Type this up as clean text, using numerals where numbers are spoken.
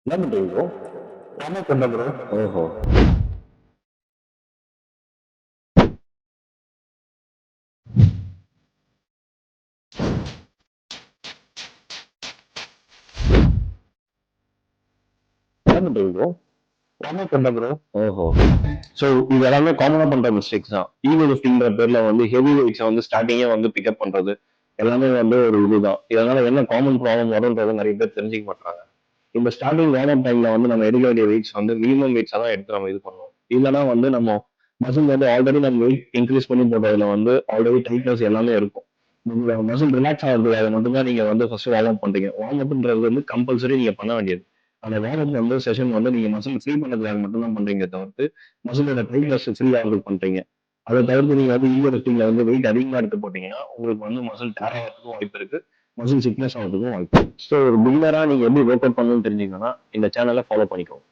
என்ன பண்றீங்க ப்ரோ? ஆமா பண்ண ப்ரோ. ஓஹோ! என்ன பண்றீங்க ப்ரோ? ஆமா பண்ண ப்ரோ. ஓஹோ! ஸோ இது எல்லாமே காமனா பண்ற மிஸ்டேக்ஸ் தான். ஈகோ லிஃப்டிங்ன்ற பேர்ல வந்து ஹெவி வெயிட்ஸ வந்து ஸ்டார்ட்டிங்கே வந்து பிக்கப் பண்றது. எல்லாமே வந்து ஒரு இதுதான். இதனால என்ன காமன் ப்ராப்ளம் வரும்ன்றத நெறைய பேர் தெரிஞ்சுக்க மாட்றாங்க. இந்த ஸ்டார்டிங் வார்ம் அப் டைம்ல வந்து நம்ம எடுக்க வேண்டிய வெயிட்ஸ் வந்து மினிமம் வெயிட்ஸா தான் எடுத்து நம்ம இது பண்ணணும். இல்லன்னா வந்து நம்ம மசில் வந்து ஆல்ரெடி நம்ம வெயிட் இன்க்ரீஸ் பண்ணி போட்டதுல வந்து ஆல்ரெடி டைட்னஸ் எல்லாமே இருக்கும். நீங்க மசில் ரிலாக்ஸ் ஆகுறதுக்காக மட்டும் தான் நீங்க வந்து ஃபர்ஸ்ட் வார்ம் அப் பண்றீங்க. வார்ம் அப்ன்றது வந்து கம்பல்சரி நீங்க பண்ண வேண்டியது. அந்த வார்ம் அப் வந்து செஷன் வந்து நீங்க மசில் ஃப்ரீ பண்ணதுக்காக மட்டும் தான் பண்றீங்க தவிர்த்து மசிலோட டைட்னஸ் ஃப்ரீ ஆகுறதுக்கு பண்றீங்க. அதை தவிர்த்து நீங்க வந்து ஈகோ லிஃப்டிங்ல வந்து வெயிட் அதிகமா எடுத்து போட்டீங்கன்னா உங்களுக்கு வந்து மசில் டேர் ஆகிறதுக்கும் வாய்ப்பு இருக்கு. மசில் சிக்னஸ் ஆகிறதுக்கும் வாய்ப்பு இருக்கு. ஸோ ஒரு பிகினரா நீங்க எப்படி ஒர்க் அவுட் பண்ணணும்னு தெரிஞ்சீங்கன்னா இந்த சேனலை ஃபாலோ பண்ணிக்கோங்க.